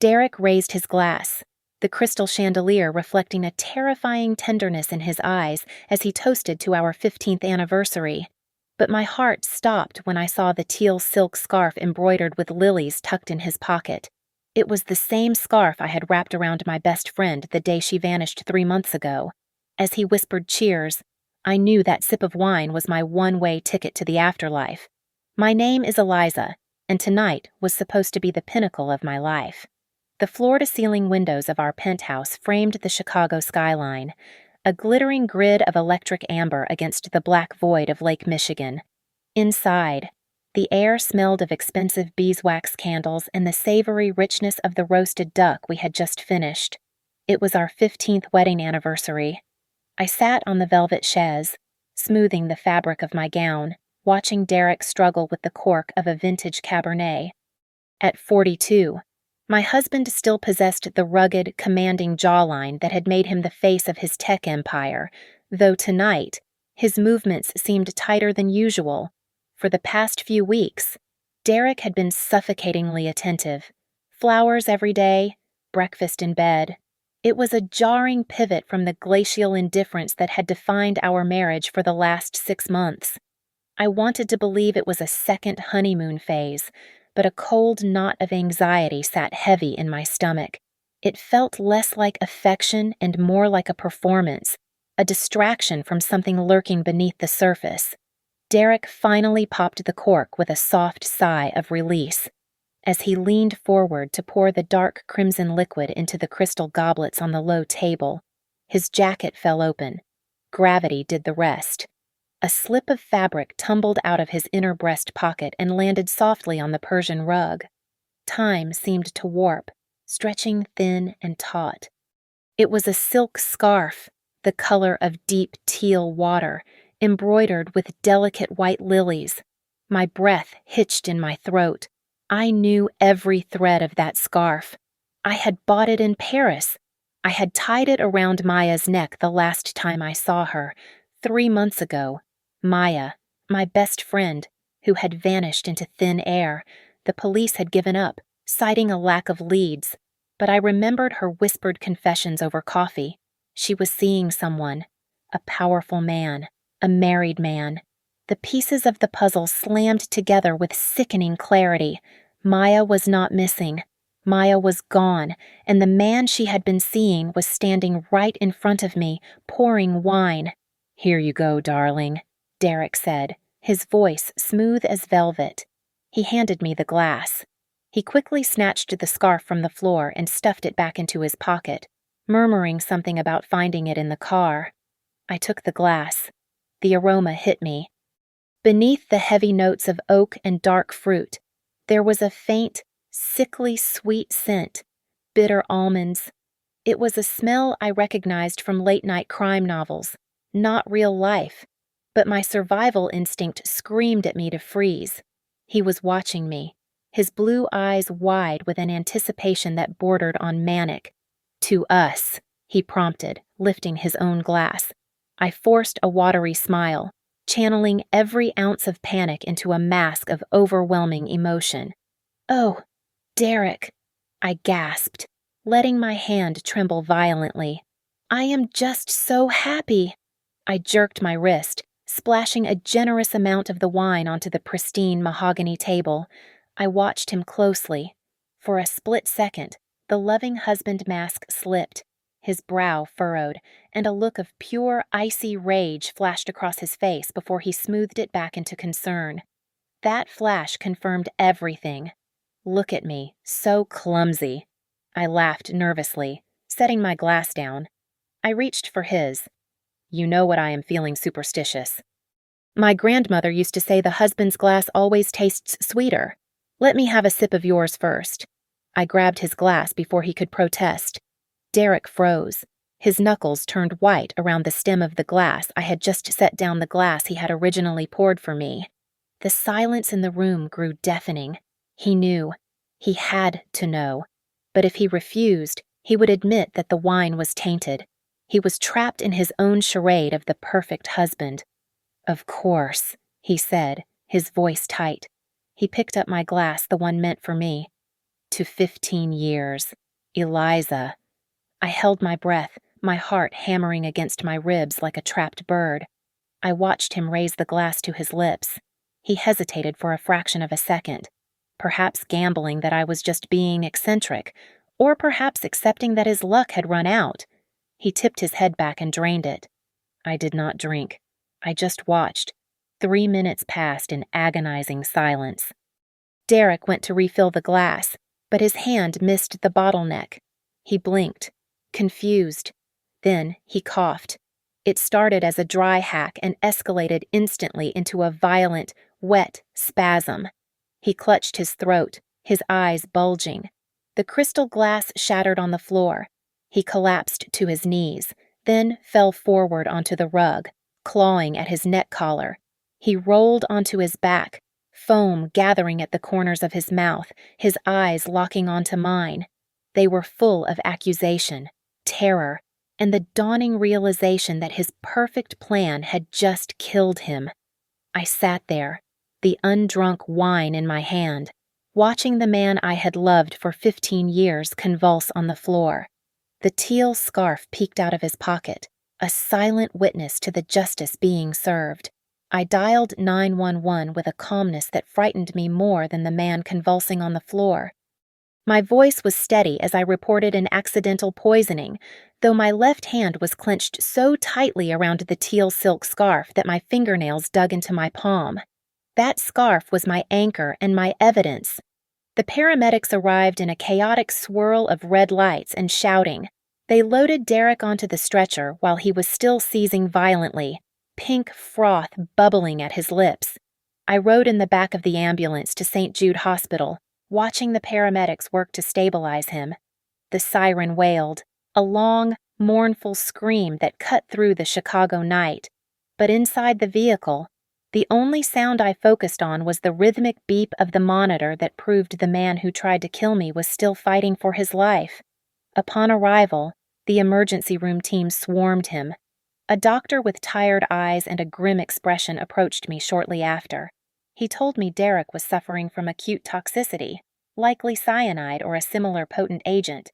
Derek raised his glass, the crystal chandelier reflecting a terrifying tenderness in his eyes as he toasted to our 15th anniversary. But my heart stopped when I saw the teal silk scarf embroidered with lilies tucked in his pocket. It was the same scarf I had wrapped around my best friend the day she vanished 3 months ago. As he whispered cheers, I knew that sip of wine was my one-way ticket to the afterlife. My name is Eliza, and tonight was supposed to be the pinnacle of my life. The floor-to-ceiling windows of our penthouse framed the Chicago skyline, a glittering grid of electric amber against the black void of Lake Michigan. Inside, the air smelled of expensive beeswax candles and the savory richness of the roasted duck we had just finished. It was our 15th wedding anniversary. I sat on the velvet chaise, smoothing the fabric of my gown, watching Derek struggle with the cork of a vintage Cabernet. At 42, my husband still possessed the rugged, commanding jawline that had made him the face of his tech empire, though tonight, his movements seemed tighter than usual. For the past few weeks, Derek had been suffocatingly attentive. Flowers every day, breakfast in bed. It was a jarring pivot from the glacial indifference that had defined our marriage for the last 6 months. I wanted to believe it was a second honeymoon phase, but a cold knot of anxiety sat heavy in my stomach. It felt less like affection and more like a performance, a distraction from something lurking beneath the surface. Derek finally popped the cork with a soft sigh of release. As he leaned forward to pour the dark crimson liquid into the crystal goblets on the low table, his jacket fell open. Gravity did the rest. A slip of fabric tumbled out of his inner breast pocket and landed softly on the Persian rug. Time seemed to warp, stretching thin and taut. It was a silk scarf, the color of deep teal water, embroidered with delicate white lilies. My breath hitched in my throat. I knew every thread of that scarf. I had bought it in Paris. I had tied it around Maya's neck the last time I saw her, 3 months ago. Maya, my best friend, who had vanished into thin air. The police had given up, citing a lack of leads. But I remembered her whispered confessions over coffee. She was seeing someone, a powerful man, a married man. The pieces of the puzzle slammed together with sickening clarity. Maya was not missing. Maya was gone, and the man she had been seeing was standing right in front of me, pouring wine. "Here you go, darling," Derek said, his voice smooth as velvet. He handed me the glass. He quickly snatched the scarf from the floor and stuffed it back into his pocket, murmuring something about finding it in the car. I took the glass. The aroma hit me. Beneath the heavy notes of oak and dark fruit, there was a faint, sickly sweet scent, bitter almonds. It was a smell I recognized from late-night crime novels, not real life, but my survival instinct screamed at me to freeze. He was watching me, his blue eyes wide with an anticipation that bordered on manic. "To us," he prompted, lifting his own glass. I forced a watery smile, channeling every ounce of panic into a mask of overwhelming emotion. "Oh, Derek," I gasped, letting my hand tremble violently. "I am just so happy." I jerked my wrist, splashing a generous amount of the wine onto the pristine mahogany table. I watched him closely. For a split second, the loving husband mask slipped, his brow furrowed, and a look of pure, icy rage flashed across his face before he smoothed it back into concern. That flash confirmed everything. "Look at me, so clumsy." I laughed nervously, setting my glass down. I reached for his. "You know what I am feeling superstitious. My grandmother used to say the husband's glass always tastes sweeter. Let me have a sip of yours first." I grabbed his glass before he could protest. Derek froze. His knuckles turned white around the stem of the glass I had just set down the glass he had originally poured for me. The silence in the room grew deafening. He knew. He had to know. But if he refused, he would admit that the wine was tainted. He was trapped in his own charade of the perfect husband. "Of course," he said, his voice tight. He picked up my glass, the one meant for me. to 15 years. Eliza. I held my breath, my heart hammering against my ribs like a trapped bird. I watched him raise the glass to his lips. He hesitated for a fraction of a second, perhaps gambling that I was just being eccentric, or perhaps accepting that his luck had run out. He tipped his head back and drained it. I did not drink. I just watched. 3 minutes passed in agonizing silence. Derek went to refill the glass, but his hand missed the bottleneck. He blinked, confused. Then he coughed. It started as a dry hack and escalated instantly into a violent, wet spasm. He clutched his throat, his eyes bulging. The crystal glass shattered on the floor. He collapsed to his knees, then fell forward onto the rug, clawing at his neck collar. He rolled onto his back, foam gathering at the corners of his mouth, his eyes locking onto mine. They were full of accusation, terror, and the dawning realization that his perfect plan had just killed him. I sat there, the undrunk wine in my hand, watching the man I had loved for 15 years convulse on the floor. The teal scarf peeked out of his pocket, a silent witness to the justice being served. I dialed 911 with a calmness that frightened me more than the man convulsing on the floor. My voice was steady as I reported an accidental poisoning, though my left hand was clenched so tightly around the teal silk scarf that my fingernails dug into my palm. That scarf was my anchor and my evidence. The paramedics arrived in a chaotic swirl of red lights and shouting. They loaded Derek onto the stretcher while he was still seizing violently, pink froth bubbling at his lips. I rode in the back of the ambulance to St. Jude Hospital, watching the paramedics work to stabilize him. The siren wailed, a long, mournful scream that cut through the Chicago night. But inside the vehicle, the only sound I focused on was the rhythmic beep of the monitor that proved the man who tried to kill me was still fighting for his life. Upon arrival, the emergency room team swarmed him. A doctor with tired eyes and a grim expression approached me shortly after. He told me Derek was suffering from acute toxicity, likely cyanide or a similar potent agent.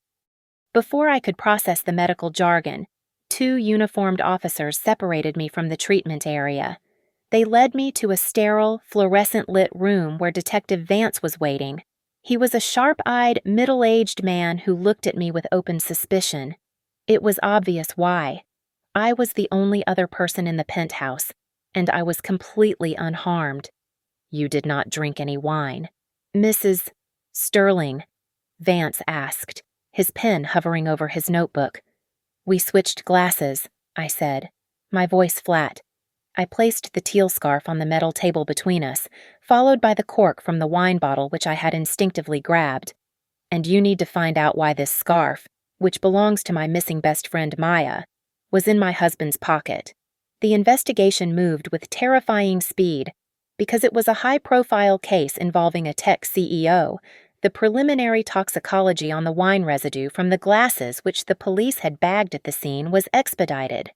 Before I could process the medical jargon, 2 uniformed officers separated me from the treatment area. They led me to a sterile, fluorescent-lit room where Detective Vance was waiting. He was a sharp-eyed, middle-aged man who looked at me with open suspicion. It was obvious why. I was the only other person in the penthouse, and I was completely unharmed. "You did not drink any wine." "Mrs. Sterling?" Vance asked, his pen hovering over his notebook. "We switched glasses," I said, my voice flat. I placed the teal scarf on the metal table between us, followed by the cork from the wine bottle which I had instinctively grabbed. "And you need to find out why this scarf, which belongs to my missing best friend Maya, was in my husband's pocket." The investigation moved with terrifying speed. Because it was a high-profile case involving a tech CEO, the preliminary toxicology on the wine residue from the glasses which the police had bagged at the scene was expedited.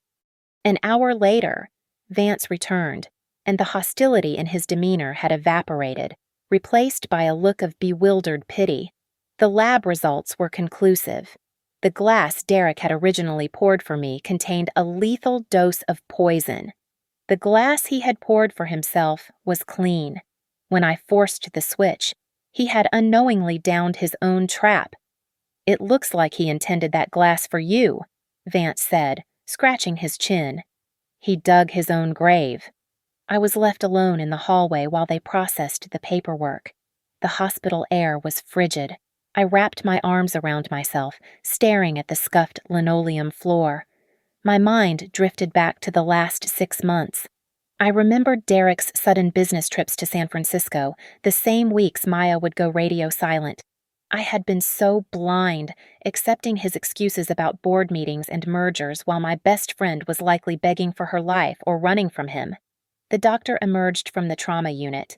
An hour later, Vance returned, and the hostility in his demeanor had evaporated, replaced by a look of bewildered pity. The lab results were conclusive. The glass Derek had originally poured for me contained a lethal dose of poison. The glass he had poured for himself was clean. When I forced the switch, he had unknowingly downed his own trap. "It looks like he intended that glass for you," Vance said, scratching his chin. "He dug his own grave." I was left alone in the hallway while they processed the paperwork. The hospital air was frigid. I wrapped my arms around myself, staring at the scuffed linoleum floor. My mind drifted back to the last 6 months. I remembered Derek's sudden business trips to San Francisco, the same weeks Maya would go radio silent. I had been so blind, accepting his excuses about board meetings and mergers while my best friend was likely begging for her life or running from him. The doctor emerged from the trauma unit.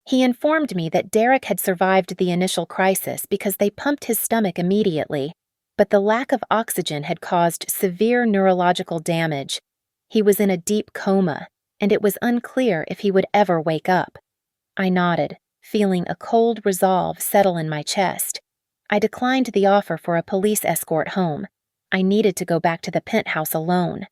He informed me that Derek had survived the initial crisis because they pumped his stomach immediately, but the lack of oxygen had caused severe neurological damage. He was in a deep coma, and it was unclear if he would ever wake up. I nodded, feeling a cold resolve settle in my chest. I declined the offer for a police escort home. I needed to go back to the penthouse alone.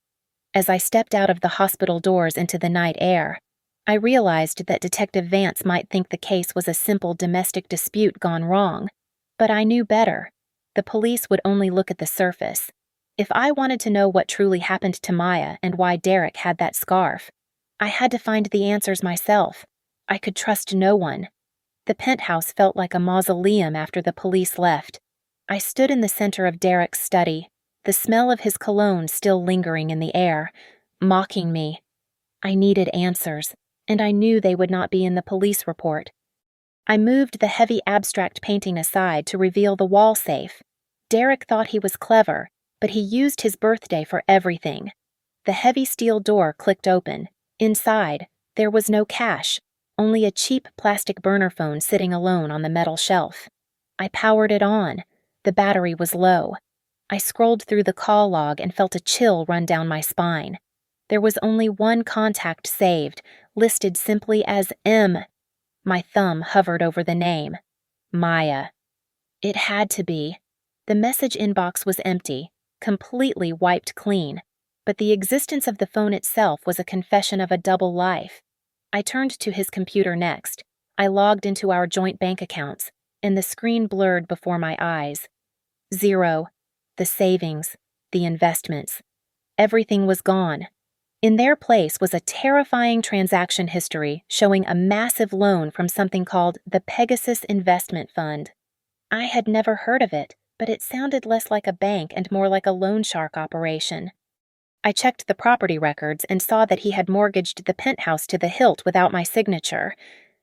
As I stepped out of the hospital doors into the night air, I realized that Detective Vance might think the case was a simple domestic dispute gone wrong. But I knew better. The police would only look at the surface. If I wanted to know what truly happened to Maya and why Derek had that scarf, I had to find the answers myself. I could trust no one. The penthouse felt like a mausoleum after the police left. I stood in the center of Derek's study, the smell of his cologne still lingering in the air, mocking me. I needed answers, and I knew they would not be in the police report. I moved the heavy abstract painting aside to reveal the wall safe. Derek thought he was clever, but he used his birthday for everything. The heavy steel door clicked open. Inside, there was no cash, only a cheap plastic burner phone sitting alone on the metal shelf. I powered it on. The battery was low. I scrolled through the call log and felt a chill run down my spine. There was only one contact saved, listed simply as M. My thumb hovered over the name. Maya. It had to be. The message inbox was empty, completely wiped clean, but the existence of the phone itself was a confession of a double life. I turned to his computer next. I logged into our joint bank accounts, and the screen blurred before my eyes. Zero. The savings, the investments. Everything was gone. In their place was a terrifying transaction history showing a massive loan from something called the Pegasus Investment Fund. I had never heard of it, but it sounded less like a bank and more like a loan shark operation. I checked the property records and saw that he had mortgaged the penthouse to the hilt without my signature.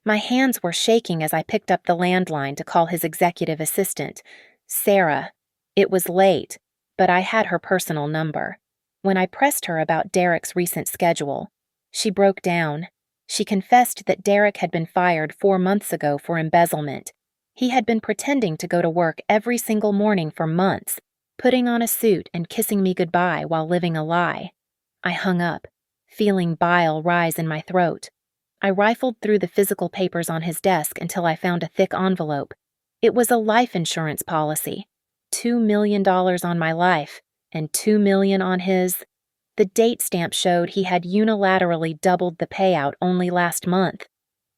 My hands were shaking as I picked up the landline to call his executive assistant, Sarah. It was late, but I had her personal number. When I pressed her about Derek's recent schedule, she broke down. She confessed that Derek had been fired 4 months ago for embezzlement. He had been pretending to go to work every single morning for months, putting on a suit and kissing me goodbye while living a lie. I hung up, feeling bile rise in my throat. I rifled through the physical papers on his desk until I found a thick envelope. It was a life insurance policy. $2 million on my life, and $2 million on his. The date stamp showed he had unilaterally doubled the payout only last month.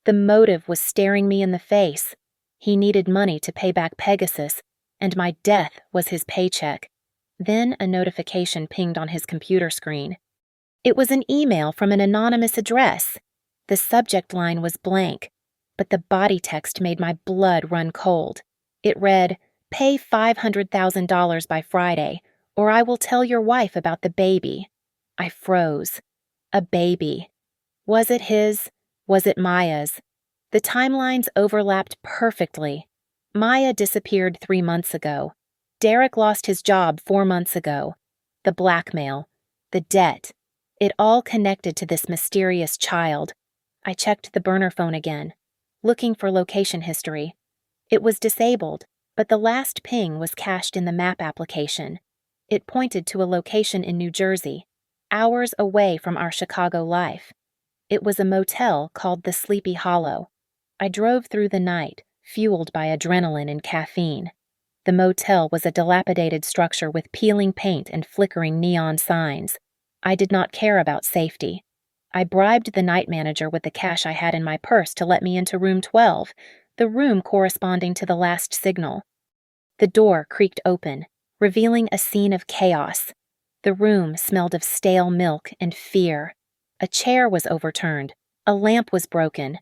The motive was staring me in the face. He needed money to pay back Pegasus, and my death was his paycheck. Then a notification pinged on his computer screen. It was an email from an anonymous address. The subject line was blank, but the body text made my blood run cold. It read, "Pay $500,000 by Friday, or I will tell your wife about the baby." I froze. A baby. Was it his? Was it Maya's? The timelines overlapped perfectly. Maya disappeared 3 months ago. Derek lost his job 4 months ago. The blackmail. The debt. It all connected to this mysterious child. I checked the burner phone again, looking for location history. It was disabled, but the last ping was cached in the map application. It pointed to a location in New Jersey, hours away from our Chicago life. It was a motel called the Sleepy Hollow. I drove through the night, fueled by adrenaline and caffeine. The motel was a dilapidated structure with peeling paint and flickering neon signs. I did not care about safety. I bribed the night manager with the cash I had in my purse to let me into room 12, the room corresponding to the last signal. The door creaked open, revealing a scene of chaos. The room smelled of stale milk and fear. A chair was overturned, a lamp was broken,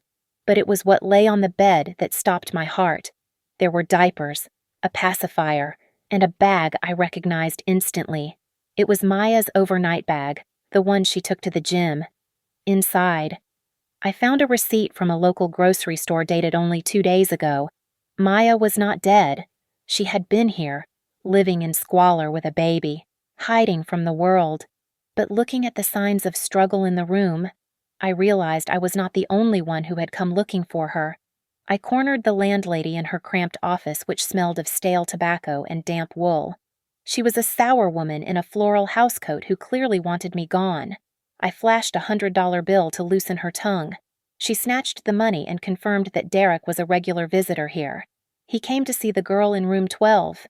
but it was what lay on the bed that stopped my heart. There were diapers, a pacifier, and a bag I recognized instantly. It was Maya's overnight bag, the one she took to the gym. Inside, I found a receipt from a local grocery store dated only 2 days ago. Maya was not dead. She had been here, living in squalor with a baby, hiding from the world. But looking at the signs of struggle in the room, I realized I was not the only one who had come looking for her. I cornered the landlady in her cramped office, which smelled of stale tobacco and damp wool. She was a sour woman in a floral housecoat who clearly wanted me gone. I flashed a $100 bill to loosen her tongue. She snatched the money and confirmed that Derek was a regular visitor here. He came to see the girl in room 12.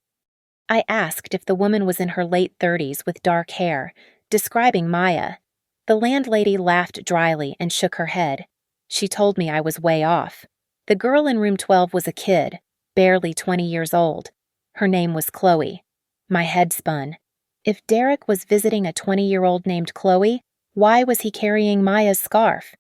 I asked if the woman was in her late 30s with dark hair, describing Maya. The landlady laughed dryly and shook her head. She told me I was way off. The girl in room 12 was a kid, barely 20 years old. Her name was Chloe. My head spun. If Derek was visiting a 20-year-old named Chloe, why was he carrying Maya's scarf?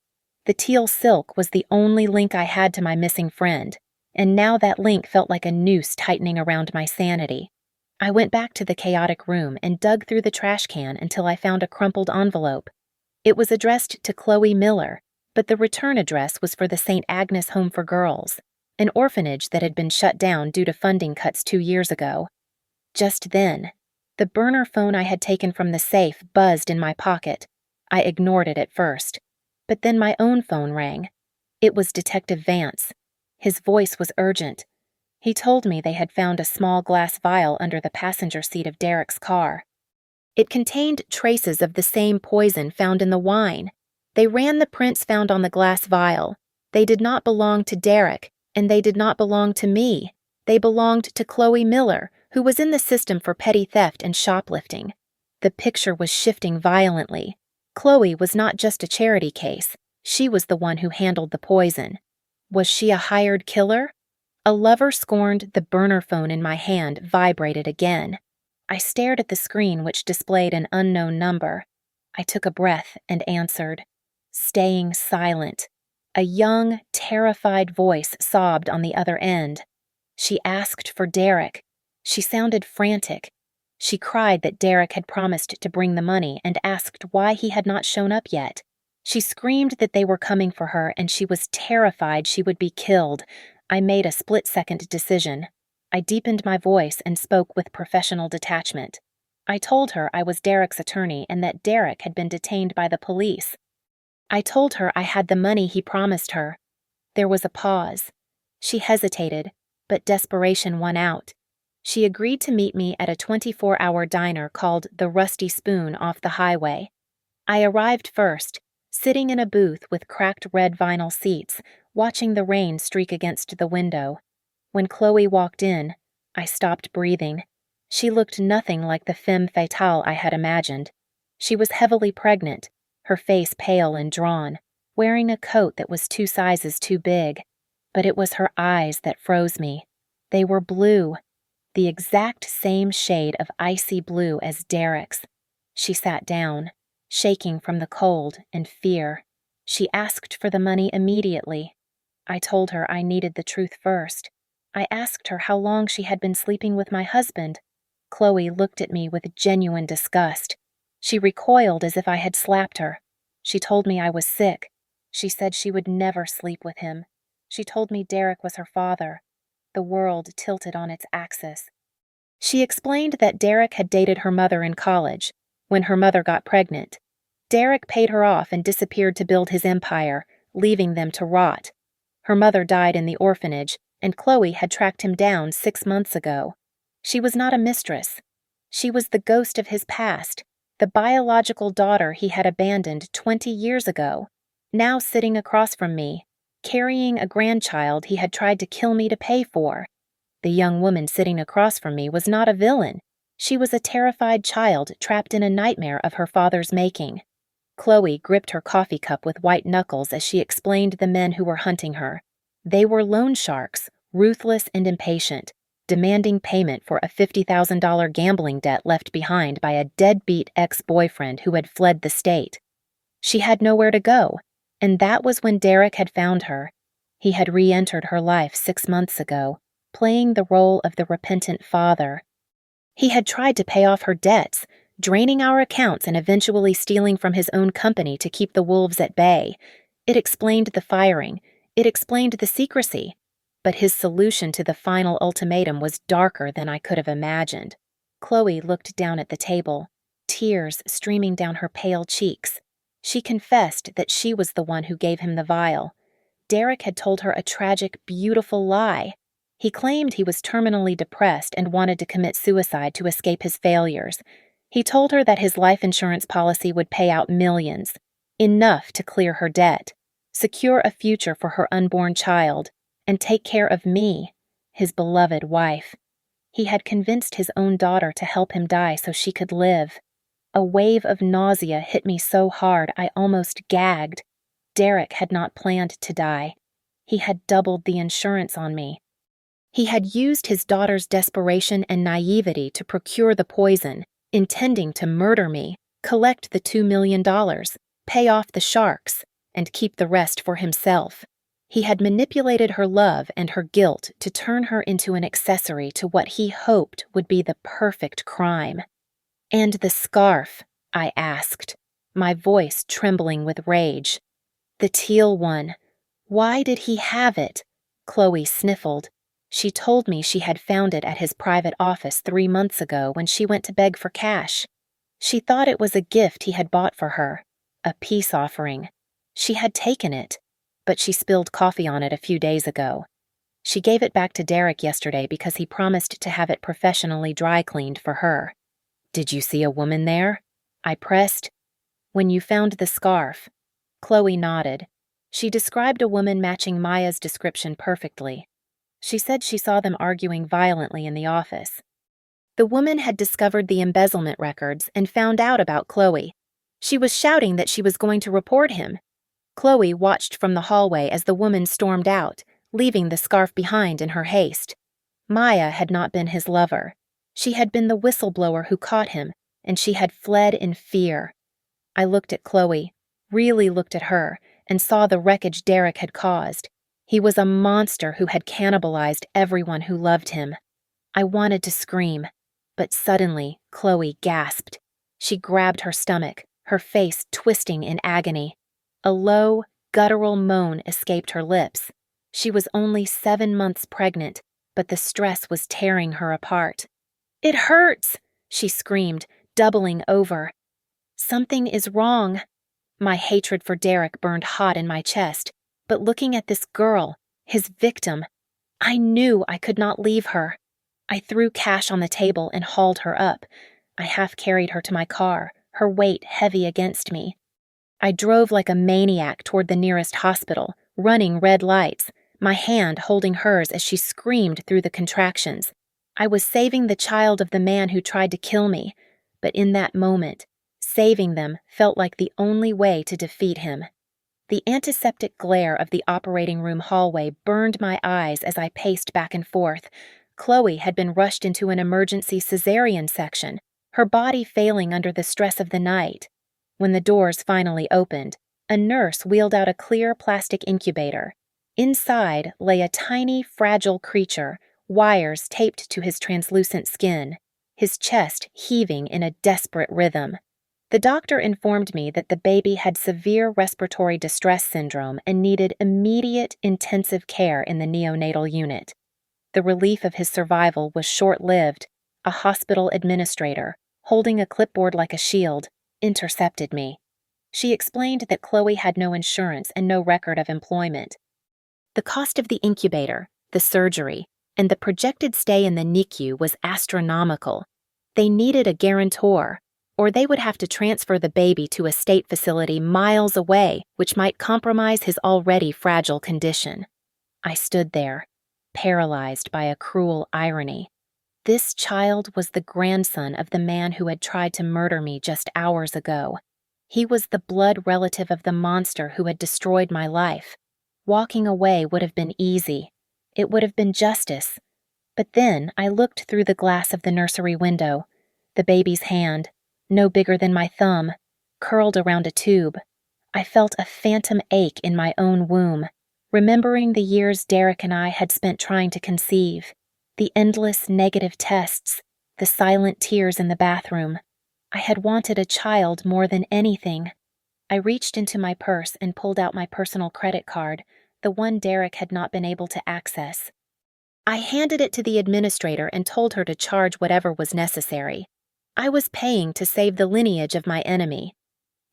The teal silk was the only link I had to my missing friend, and now that link felt like a noose tightening around my sanity. I went back to the chaotic room and dug through the trash can until I found a crumpled envelope. It was addressed to Chloe Miller, but the return address was for the St. Agnes Home for Girls, an orphanage that had been shut down due to funding cuts 2 years ago. Just then, the burner phone I had taken from the safe buzzed in my pocket. I ignored it at first, but then my own phone rang. It was Detective Vance. His voice was urgent. He told me they had found a small glass vial under the passenger seat of Derek's car. It contained traces of the same poison found in the wine. They ran the prints found on the glass vial. They did not belong to Derek, and they did not belong to me. They belonged to Chloe Miller, who was in the system for petty theft and shoplifting. The picture was shifting violently. Chloe was not just a charity case. She was the one who handled the poison. Was she a hired killer? A lover scorned. The burner phone in my hand vibrated again. I stared at the screen, which displayed an unknown number. I took a breath and answered, staying silent. A young, terrified voice sobbed on the other end. She asked for Derek. She sounded frantic. She cried that Derek had promised to bring the money and asked why he had not shown up yet. She screamed that they were coming for her, and she was terrified she would be killed. I made a split-second decision. I deepened my voice and spoke with professional detachment. I told her I was Derek's attorney and that Derek had been detained by the police. I told her I had the money he promised her. There was a pause. She hesitated, but desperation won out. She agreed to meet me at a 24-hour diner called the Rusty Spoon off the highway. I arrived first, sitting in a booth with cracked red vinyl seats, watching the rain streak against the window. When Chloe walked in, I stopped breathing. She looked nothing like the femme fatale I had imagined. She was heavily pregnant, her face pale and drawn, wearing a coat that was 2 sizes too big. But it was her eyes that froze me. They were blue, the exact same shade of icy blue as Derek's. She sat down, shaking from the cold and fear. She asked for the money immediately. I told her I needed the truth first. I asked her how long she had been sleeping with my husband. Chloe looked at me with genuine disgust. She recoiled as if I had slapped her. She told me I was sick. She said she would never sleep with him. She told me Derek was her father. The world tilted on its axis. She explained that Derek had dated her mother in college. When her mother got pregnant, Derek paid her off and disappeared to build his empire, leaving them to rot. Her mother died in the orphanage, and Chloe had tracked him down 6 months ago. She was not a mistress. She was the ghost of his past, the biological daughter he had abandoned 20 years ago, now sitting across from me, carrying a grandchild he had tried to kill me to pay for. The young woman sitting across from me was not a villain. She was a terrified child trapped in a nightmare of her father's making. Chloe gripped her coffee cup with white knuckles as she explained the men who were hunting her. They were loan sharks, ruthless and impatient, demanding payment for a $50,000 gambling debt left behind by a deadbeat ex-boyfriend who had fled the state. She had nowhere to go, and that was when Derek had found her. He had re-entered her life 6 months ago, playing the role of the repentant father. He had tried to pay off her debts, draining our accounts and eventually stealing from his own company to keep the wolves at bay. It explained the firing. It explained the secrecy. But his solution to the final ultimatum was darker than I could have imagined. Chloe looked down at the table, tears streaming down her pale cheeks. She confessed that she was the one who gave him the vial. Derek had told her a tragic, beautiful lie. He claimed he was terminally depressed and wanted to commit suicide to escape his failures. He told her that his life insurance policy would pay out millions, enough to clear her debt, secure a future for her unborn child, and take care of me, his beloved wife. He had convinced his own daughter to help him die so she could live. A wave of nausea hit me so hard I almost gagged. Derek had not planned to die. He had doubled the insurance on me. He had used his daughter's desperation and naivety to procure the poison, intending to murder me, collect the $2 million, pay off the sharks, and keep the rest for himself. He had manipulated her love and her guilt to turn her into an accessory to what he hoped would be the perfect crime. "And the scarf?" I asked, my voice trembling with rage. "The teal one. Why did he have it?" Chloe sniffled. She told me she had found it at his private office 3 months ago when she went to beg for cash. She thought it was a gift he had bought for her, a peace offering. She had taken it, but she spilled coffee on it a few days ago. She gave it back to Derek yesterday because he promised to have it professionally dry cleaned for her. "Did you see a woman there?" I pressed. "When you found the scarf." Chloe nodded. She described a woman matching Maya's description perfectly. She said she saw them arguing violently in the office. The woman had discovered the embezzlement records and found out about Chloe. She was shouting that she was going to report him. Chloe watched from the hallway as the woman stormed out, leaving the scarf behind in her haste. Maya had not been his lover. She had been the whistleblower who caught him, and she had fled in fear. I looked at Chloe, really looked at her, and saw the wreckage Derek had caused. He was a monster who had cannibalized everyone who loved him. I wanted to scream, but suddenly Chloe gasped. She grabbed her stomach, her face twisting in agony. A low, guttural moan escaped her lips. She was only 7 months pregnant, but the stress was tearing her apart. "It hurts!" she screamed, doubling over. "Something is wrong." My hatred for Derek burned hot in my chest, but looking at this girl, his victim, I knew I could not leave her. I threw cash on the table and hauled her up. I half carried her to my car, her weight heavy against me. I drove like a maniac toward the nearest hospital, running red lights, my hand holding hers as she screamed through the contractions. I was saving the child of the man who tried to kill me, but in that moment, saving them felt like the only way to defeat him. The antiseptic glare of the operating room hallway burned my eyes as I paced back and forth. Chloe had been rushed into an emergency cesarean section, her body failing under the stress of the night. When the doors finally opened, a nurse wheeled out a clear plastic incubator. Inside lay a tiny, fragile creature, wires taped to his translucent skin, his chest heaving in a desperate rhythm. The doctor informed me that the baby had severe respiratory distress syndrome and needed immediate intensive care in the neonatal unit. The relief of his survival was short-lived. A hospital administrator, holding a clipboard like a shield, intercepted me. She explained that Chloe had no insurance and no record of employment. The cost of the incubator, the surgery, and the projected stay in the NICU was astronomical. They needed a guarantor, or they would have to transfer the baby to a state facility miles away, which might compromise his already fragile condition. I stood there, paralyzed by a cruel irony. This child was the grandson of the man who had tried to murder me just hours ago. He was the blood relative of the monster who had destroyed my life. Walking away would have been easy. It would have been justice. But then I looked through the glass of the nursery window. The baby's hand, no bigger than my thumb, curled around a tube. I felt a phantom ache in my own womb, remembering the years Derek and I had spent trying to conceive, the endless negative tests, the silent tears in the bathroom. I had wanted a child more than anything. I reached into my purse and pulled out my personal credit card, the one Derek had not been able to access. I handed it to the administrator and told her to charge whatever was necessary. I was paying to save the lineage of my enemy.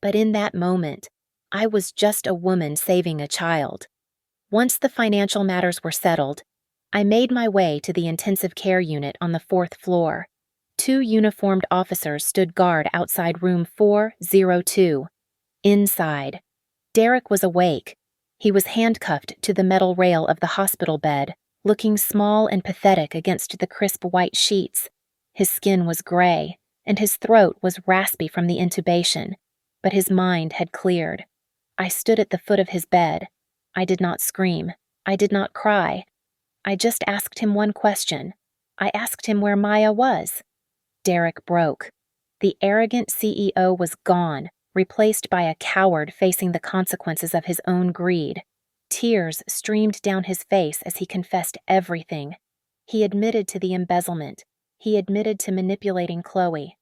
But in that moment, I was just a woman saving a child. Once the financial matters were settled, I made my way to the intensive care unit on the 4th floor. 2 uniformed officers stood guard outside room 402. Inside, Derek was awake. He was handcuffed to the metal rail of the hospital bed, looking small and pathetic against the crisp white sheets. His skin was gray, and his throat was raspy from the intubation, but his mind had cleared. I stood at the foot of his bed. I did not scream. I did not cry. I just asked him one question. I asked him where Maya was. Derek broke. The arrogant CEO was gone, replaced by a coward facing the consequences of his own greed. Tears streamed down his face as he confessed everything. He admitted to the embezzlement. He admitted to manipulating Chloe.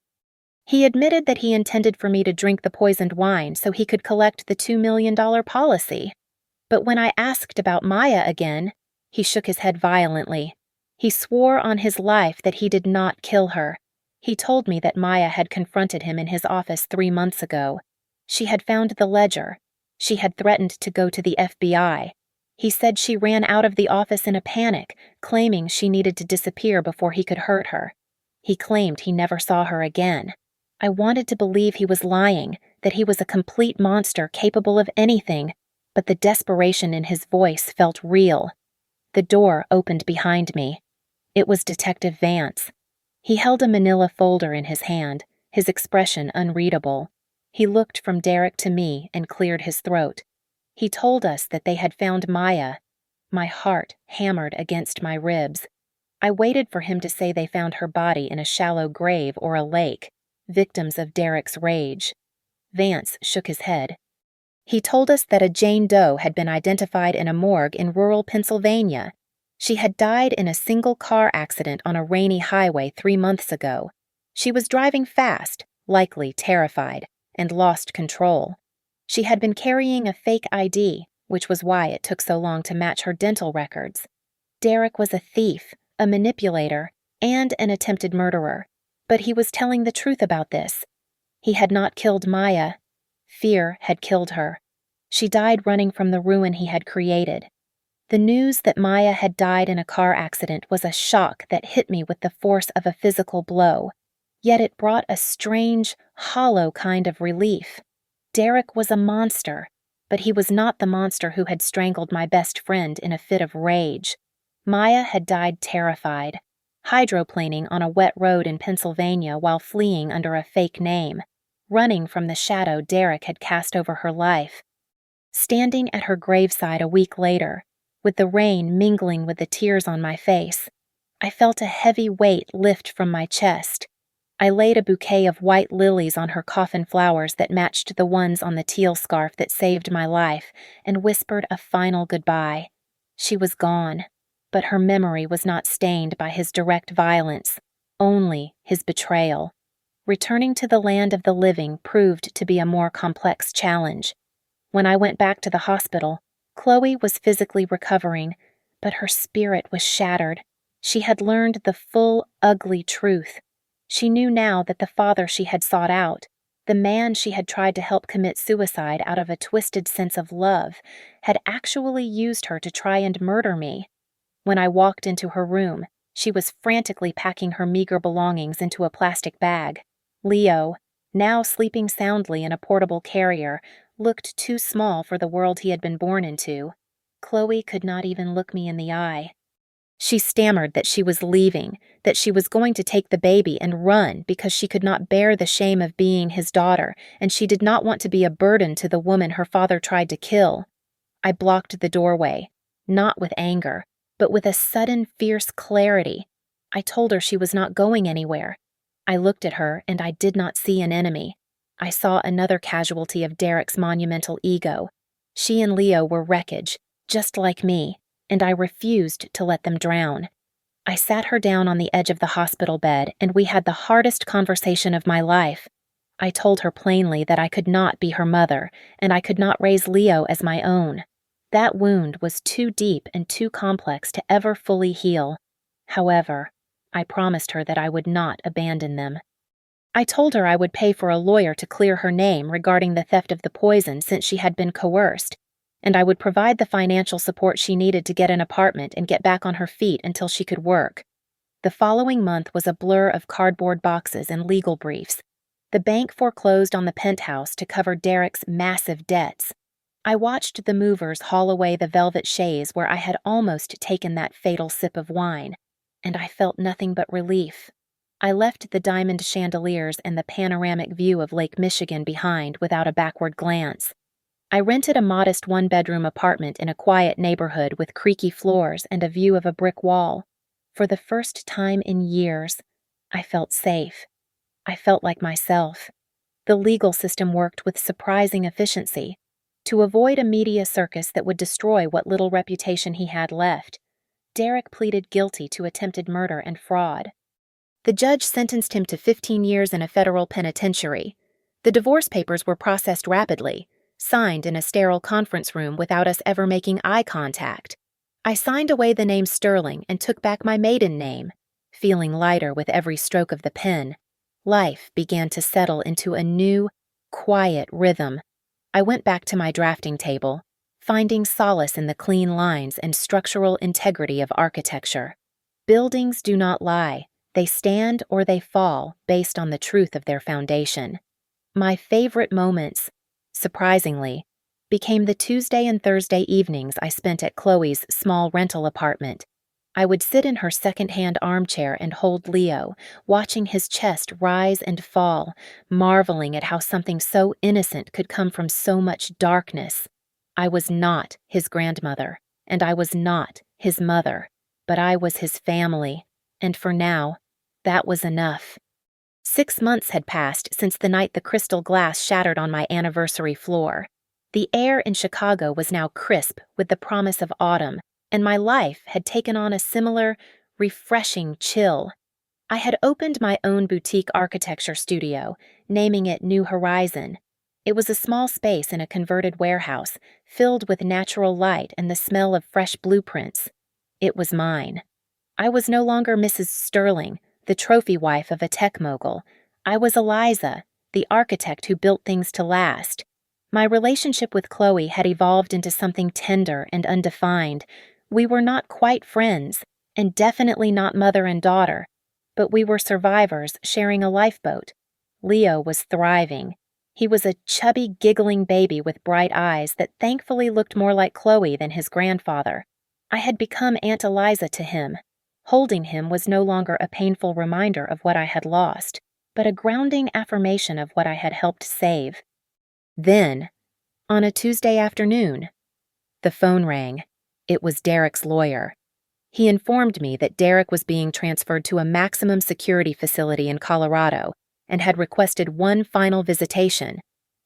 He admitted that he intended for me to drink the poisoned wine so he could collect the $2 million policy. But when I asked about Maya again, he shook his head violently. He swore on his life that he did not kill her. He told me that Maya had confronted him in his office 3 months ago. She had found the ledger. She had threatened to go to the FBI. He said she ran out of the office in a panic, claiming she needed to disappear before he could hurt her. He claimed he never saw her again. I wanted to believe he was lying, that he was a complete monster capable of anything, but the desperation in his voice felt real. The door opened behind me. It was Detective Vance. He held a manila folder in his hand, his expression unreadable. He looked from Derek to me and cleared his throat. He told us that they had found Maya. My heart hammered against my ribs. I waited for him to say they found her body in a shallow grave or a lake, victims of Derek's rage. Vance shook his head. He told us that a Jane Doe had been identified in a morgue in rural Pennsylvania. She had died in a single-car accident on a rainy highway 3 months ago. She was driving fast, likely terrified, and lost control. She had been carrying a fake ID, which was why it took so long to match her dental records. Derek was a thief, a manipulator, and an attempted murderer, but he was telling the truth about this. He had not killed Maya. Fear had killed her. She died running from the ruin he had created. The news that Maya had died in a car accident was a shock that hit me with the force of a physical blow, yet it brought a strange, hollow kind of relief. Derek was a monster, but he was not the monster who had strangled my best friend in a fit of rage. Maya had died terrified, hydroplaning on a wet road in Pennsylvania while fleeing under a fake name, running from the shadow Derek had cast over her life. Standing at her graveside a week later, with the rain mingling with the tears on my face, I felt a heavy weight lift from my chest. I laid a bouquet of white lilies on her coffin flowers that matched the ones on the teal scarf that saved my life, and whispered a final goodbye. She was gone, but her memory was not stained by his direct violence, only his betrayal. Returning to the land of the living proved to be a more complex challenge. When I went back to the hospital, Chloe was physically recovering, but her spirit was shattered. She had learned the full, ugly truth. She knew now that the father she had sought out, the man she had tried to help commit suicide out of a twisted sense of love, had actually used her to try and murder me. When I walked into her room, she was frantically packing her meager belongings into a plastic bag. Leo, now sleeping soundly in a portable carrier, looked too small for the world he had been born into. Chloe could not even look me in the eye. She stammered that she was leaving, that she was going to take the baby and run because she could not bear the shame of being his daughter, and she did not want to be a burden to the woman her father tried to kill. I blocked the doorway, not with anger, but with a sudden fierce clarity. I told her she was not going anywhere. I looked at her and I did not see an enemy. I saw another casualty of Derek's monumental ego. She and Leo were wreckage, just like me, and I refused to let them drown. I sat her down on the edge of the hospital bed, and we had the hardest conversation of my life. I told her plainly that I could not be her mother, and I could not raise Leo as my own. That wound was too deep and too complex to ever fully heal. However, I promised her that I would not abandon them. I told her I would pay for a lawyer to clear her name regarding the theft of the poison since she had been coerced, and I would provide the financial support she needed to get an apartment and get back on her feet until she could work. The following month was a blur of cardboard boxes and legal briefs. The bank foreclosed on the penthouse to cover Derek's massive debts. I watched the movers haul away the velvet chaise where I had almost taken that fatal sip of wine, and I felt nothing but relief. I left the diamond chandeliers and the panoramic view of Lake Michigan behind without a backward glance. I rented a modest one-bedroom apartment in a quiet neighborhood with creaky floors and a view of a brick wall. For the first time in years, I felt safe. I felt like myself. The legal system worked with surprising efficiency. To avoid a media circus that would destroy what little reputation he had left, Derek pleaded guilty to attempted murder and fraud. The judge sentenced him to 15 years in a federal penitentiary. The divorce papers were processed rapidly, signed in a sterile conference room without us ever making eye contact. I signed away the name Sterling and took back my maiden name. Feeling lighter with every stroke of the pen, life began to settle into a new, quiet rhythm. I went back to my drafting table, finding solace in the clean lines and structural integrity of architecture. Buildings do not lie. They stand or they fall based on the truth of their foundation. My favorite moments, surprisingly, became the Tuesday and Thursday evenings I spent at Chloe's small rental apartment. I would sit in her second-hand armchair and hold Leo, watching his chest rise and fall, marveling at how something so innocent could come from so much darkness. I was not his grandmother, and I was not his mother, but I was his family, and for now, that was enough. 6 months had passed since the night the crystal glass shattered on my anniversary floor. The air in Chicago was now crisp with the promise of autumn, and my life had taken on a similar, refreshing chill. I had opened my own boutique architecture studio, naming it New Horizon. It was a small space in a converted warehouse, filled with natural light and the smell of fresh blueprints. It was mine. I was no longer Mrs. Sterling, the trophy wife of a tech mogul. I was Eliza, the architect who built things to last. My relationship with Chloe had evolved into something tender and undefined. We were not quite friends, and definitely not mother and daughter, but we were survivors sharing a lifeboat. Leo was thriving. He was a chubby, giggling baby with bright eyes that thankfully looked more like Chloe than his grandfather. I had become Aunt Eliza to him. Holding him was no longer a painful reminder of what I had lost, but a grounding affirmation of what I had helped save. Then, on a Tuesday afternoon, the phone rang. It was Derek's lawyer. He informed me that Derek was being transferred to a maximum security facility in Colorado and had requested one final visitation.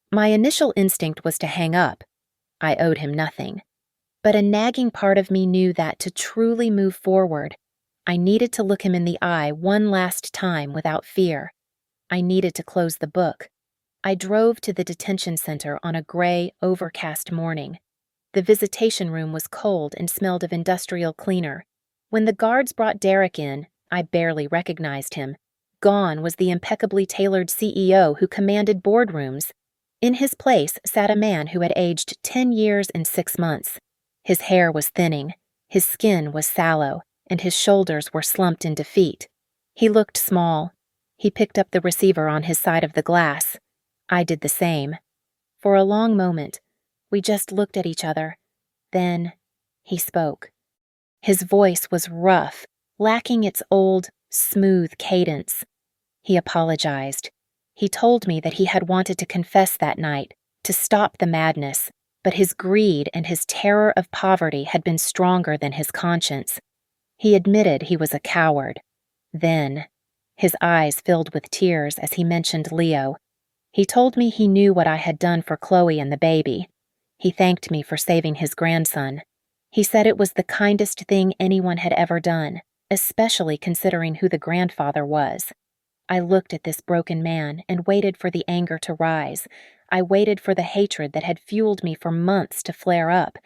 My initial instinct was to hang up. I owed him nothing. But a nagging part of me knew that to truly move forward, I needed to look him in the eye one last time without fear. I needed to close the book. I drove to the detention center on a gray, overcast morning. The visitation room was cold and smelled of industrial cleaner. When the guards brought Derek in, I barely recognized him. Gone was the impeccably tailored CEO who commanded boardrooms. In his place sat a man who had aged 10 years and 6 months. His hair was thinning, his skin was sallow, and his shoulders were slumped in defeat. He looked small. He picked up the receiver on his side of the glass. I did the same. For a long moment, we just looked at each other. Then, he spoke. His voice was rough, lacking its old, smooth cadence. He apologized. He told me that he had wanted to confess that night, to stop the madness, but his greed and his terror of poverty had been stronger than his conscience. He admitted he was a coward. Then, his eyes filled with tears as he mentioned Leo. He told me he knew what I had done for Chloe and the baby. He thanked me for saving his grandson. He said it was the kindest thing anyone had ever done, especially considering who the grandfather was. I looked at this broken man and waited for the anger to rise. I waited for the hatred that had fueled me for months to flare up,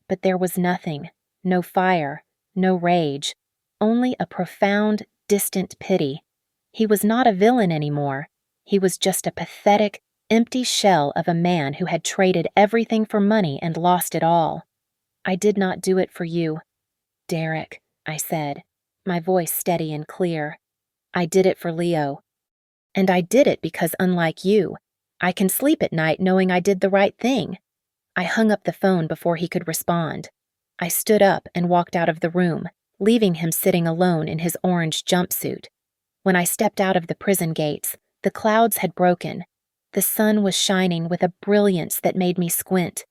but there was nothing, no fire, no rage, only a profound, distant pity. He was not a villain anymore. He was just a pathetic, empty shell of a man who had traded everything for money and lost it all. I did not do it for you, Derek, I said, my voice steady and clear. I did it for Leo. And I did it because, unlike you, I can sleep at night knowing I did the right thing. I hung up the phone before he could respond. I stood up and walked out of the room, leaving him sitting alone in his orange jumpsuit. When I stepped out of the prison gates, the clouds had broken. The sun was shining with a brilliance that made me squint.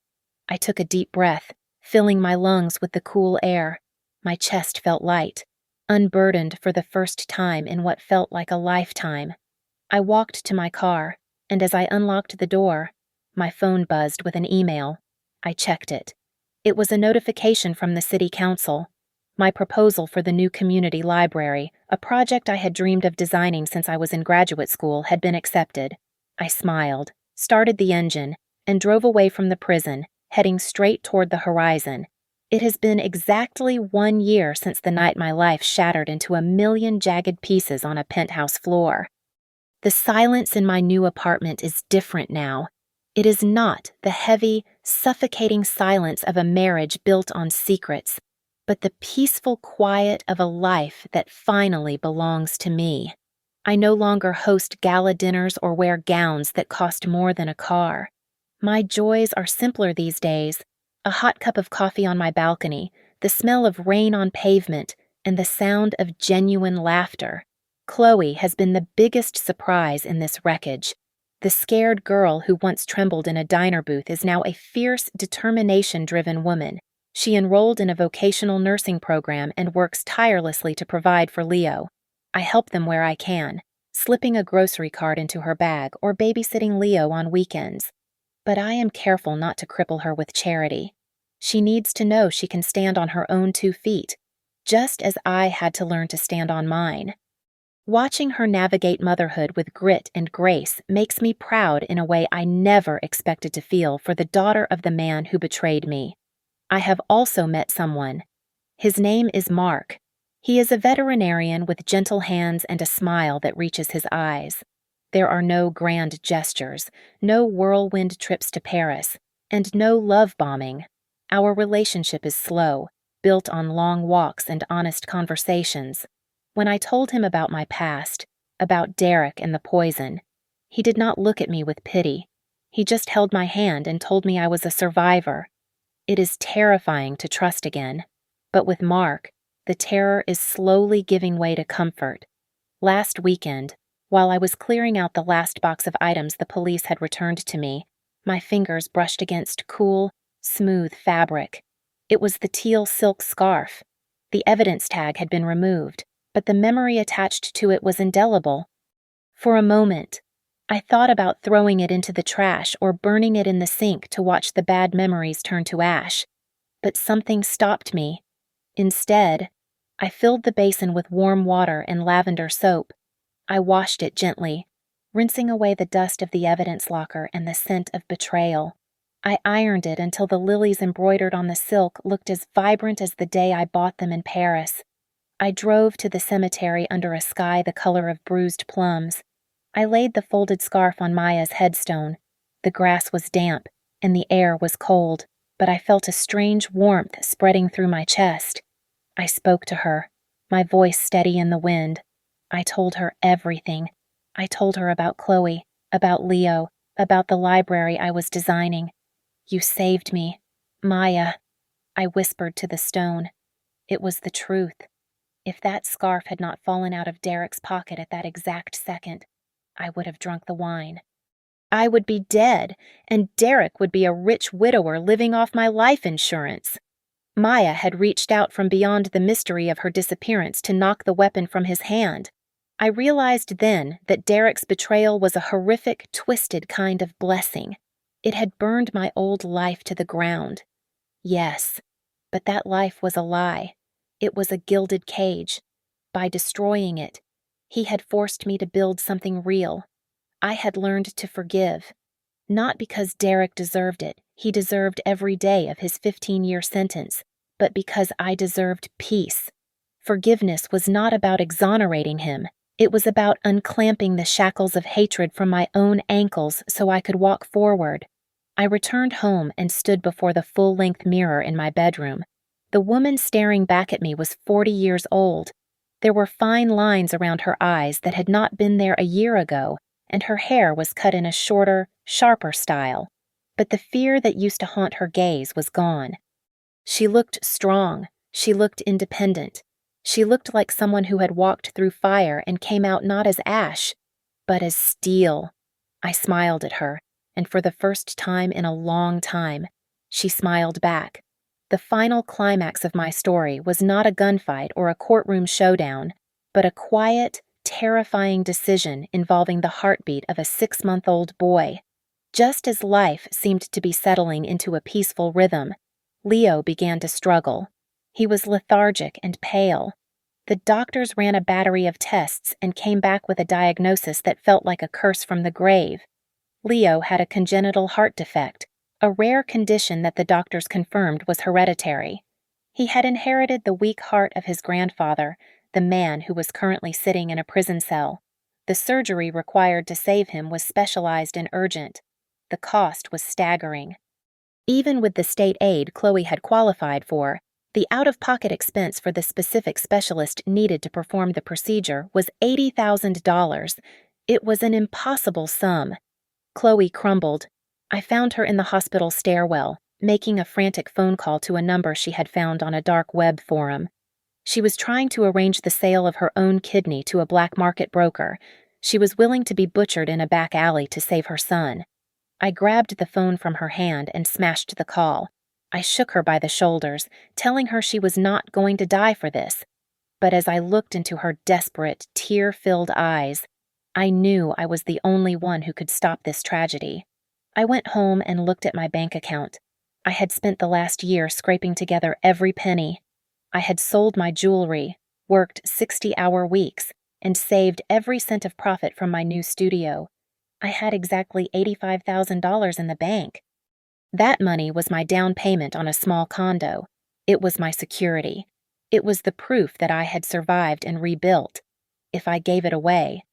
I took a deep breath, filling my lungs with the cool air. My chest felt light, unburdened for the first time in what felt like a lifetime. I walked to my car, and as I unlocked the door, my phone buzzed with an email. I checked it. It was a notification from the city council. My proposal for the new community library, a project I had dreamed of designing since I was in graduate school, had been accepted. I smiled, started the engine, and drove away from the prison, heading straight toward the horizon. It has been exactly 1 year since the night my life shattered into a million jagged pieces on a penthouse floor. The silence in my new apartment is different now. It is not the heavy, suffocating silence of a marriage built on secrets, but the peaceful quiet of a life that finally belongs to me. I no longer host gala dinners or wear gowns that cost more than a car. My joys are simpler these days: a hot cup of coffee on my balcony, the smell of rain on pavement, and the sound of genuine laughter. Chloe has been the biggest surprise in this wreckage. The scared girl who once trembled in a diner booth is now a fierce, determination-driven woman. She enrolled in a vocational nursing program and works tirelessly to provide for Leo. I help them where I can, slipping a grocery cart into her bag or babysitting Leo on weekends. But I am careful not to cripple her with charity. She needs to know she can stand on her own 2 feet, just as I had to learn to stand on mine. Watching her navigate motherhood with grit and grace makes me proud in a way I never expected to feel for the daughter of the man who betrayed me. I have also met someone. His name is Mark. He is a veterinarian with gentle hands and a smile that reaches his eyes. There are no grand gestures, no whirlwind trips to Paris, and no love bombing. Our relationship is slow, built on long walks and honest conversations. When I told him about my past, about Derek and the poison, he did not look at me with pity. He just held my hand and told me I was a survivor. It is terrifying to trust again, but with Mark, the terror is slowly giving way to comfort. Last weekend, while I was clearing out the last box of items the police had returned to me, my fingers brushed against cool, smooth fabric. It was the teal silk scarf. The evidence tag had been removed, but the memory attached to it was indelible. For a moment, I thought about throwing it into the trash or burning it in the sink to watch the bad memories turn to ash, but something stopped me. Instead, I filled the basin with warm water and lavender soap. I washed it gently, rinsing away the dust of the evidence locker and the scent of betrayal. I ironed it until the lilies embroidered on the silk looked as vibrant as the day I bought them in Paris. I drove to the cemetery under a sky the color of bruised plums. I laid the folded scarf on Maya's headstone. The grass was damp, and the air was cold, but I felt a strange warmth spreading through my chest. I spoke to her, my voice steady in the wind. I told her everything. I told her about Chloe, about Leo, about the library I was designing. "You saved me, Maya," I whispered to the stone. It was the truth. If that scarf had not fallen out of Derek's pocket at that exact second, I would have drunk the wine. I would be dead, and Derek would be a rich widower living off my life insurance. Maya had reached out from beyond the mystery of her disappearance to knock the weapon from his hand. I realized then that Derek's betrayal was a horrific, twisted kind of blessing. It had burned my old life to the ground. Yes, but that life was a lie. It was a gilded cage. By destroying it, he had forced me to build something real. I had learned to forgive. Not because Derek deserved it. He deserved every day of his 15-year sentence, but because I deserved peace. Forgiveness was not about exonerating him. It was about unclamping the shackles of hatred from my own ankles so I could walk forward. I returned home and stood before the full-length mirror in my bedroom. The woman staring back at me was 40 years old. There were fine lines around her eyes that had not been there a year ago, and her hair was cut in a shorter, sharper style. but the fear that used to haunt her gaze was gone. She looked strong. She looked independent. She looked like someone who had walked through fire and came out not as ash, but as steel. I smiled at her, and for the first time in a long time, she smiled back. The final climax of my story was not a gunfight or a courtroom showdown, but a quiet, terrifying decision involving the heartbeat of a 6-month-old boy. Just as life seemed to be settling into a peaceful rhythm, Leo began to struggle. He was lethargic and pale. The doctors ran a battery of tests and came back with a diagnosis that felt like a curse from the grave. Leo had a congenital heart defect, a rare condition that the doctors confirmed was hereditary. He had inherited the weak heart of his grandfather, the man who was currently sitting in a prison cell. The surgery required to save him was specialized and urgent. The cost was staggering. Even with the state aid Chloe had qualified for, the out-of-pocket expense for the specific specialist needed to perform the procedure was $80,000. It was an impossible sum. Chloe crumbled. I found her in the hospital stairwell, making a frantic phone call to a number she had found on a dark web forum. She was trying to arrange the sale of her own kidney to a black market broker. She was willing to be butchered in a back alley to save her son. I grabbed the phone from her hand and smashed the call. I shook her by the shoulders, telling her she was not going to die for this. But as I looked into her desperate, tear-filled eyes, I knew I was the only one who could stop this tragedy. I went home and looked at my bank account. I had spent the last year scraping together every penny. I had sold my jewelry, worked 60-hour weeks, and saved every cent of profit from my new studio. I had exactly $85,000 in the bank. That money was my down payment on a small condo. It was my security. It was the proof that I had survived and rebuilt. If I gave it away,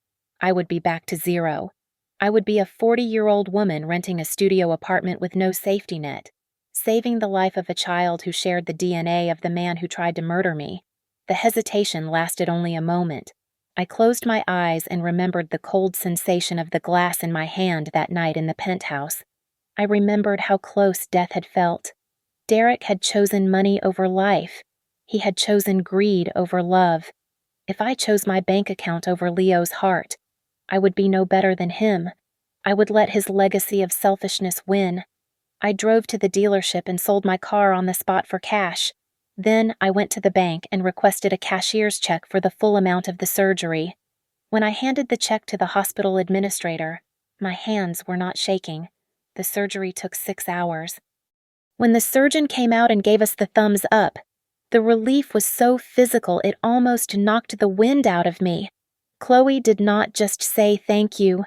I would be back to zero. I would be a 40-year-old woman renting a studio apartment with no safety net, saving the life of a child who shared the DNA of the man who tried to murder me. The hesitation lasted only a moment. I closed my eyes and remembered the cold sensation of the glass in my hand that night in the penthouse. I remembered how close death had felt. Derek had chosen money over life. He had chosen greed over love. If I chose my bank account over Leo's heart, I would be no better than him. I would let his legacy of selfishness win. I drove to the dealership and sold my car on the spot for cash. Then I went to the bank and requested a cashier's check for the full amount of the surgery. When I handed the check to the hospital administrator, my hands were not shaking. The surgery took 6 hours. When the surgeon came out and gave us the thumbs up, the relief was so physical it almost knocked the wind out of me. Chloe did not just say thank you.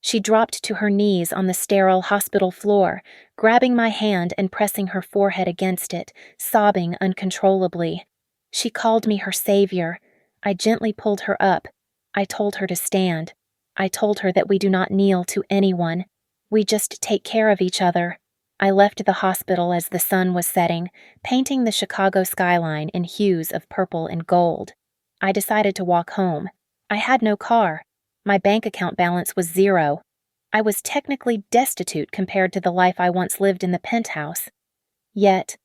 She dropped to her knees on the sterile hospital floor, grabbing my hand and pressing her forehead against it, sobbing uncontrollably. She called me her savior. I gently pulled her up. I told her to stand. I told her that we do not kneel to anyone. We just take care of each other. I left the hospital as the sun was setting, painting the Chicago skyline in hues of purple and gold. I decided to walk home. I had no car. My bank account balance was zero. I was technically destitute compared to the life I once lived in the penthouse. Yet,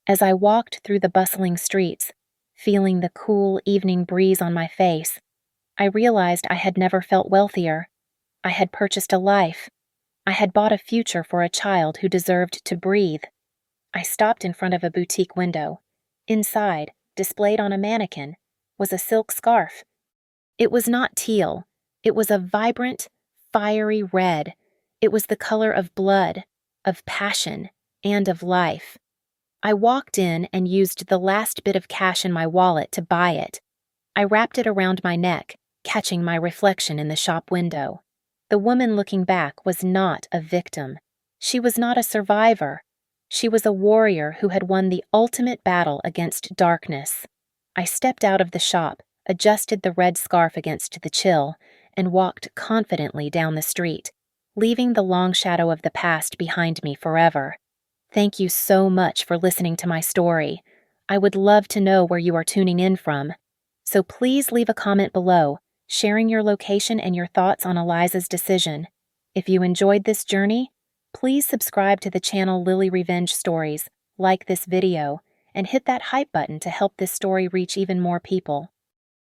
as I walked through the bustling streets, feeling the cool evening breeze on my face, I realized I had never felt wealthier. I had purchased a life. I had bought a future for a child who deserved to breathe. I stopped in front of a boutique window. Inside, displayed on a mannequin, was a silk scarf. It was not teal. It was a vibrant, fiery red. It was the color of blood, of passion, and of life. I walked in and used the last bit of cash in my wallet to buy it. I wrapped it around my neck, catching my reflection in the shop window. The woman looking back was not a victim. She was not a survivor. She was a warrior who had won the ultimate battle against darkness. I stepped out of the shop, adjusted the red scarf against the chill, and walked confidently down the street, leaving the long shadow of the past behind me forever. Thank you so much for listening to my story. I would love to know where you are tuning in from. So please leave a comment below, sharing your location and your thoughts on Eliza's decision. If you enjoyed this journey, Please subscribe to the channel Lily Revenge Stories, like this video, and hit that hype button to help this story reach even more people.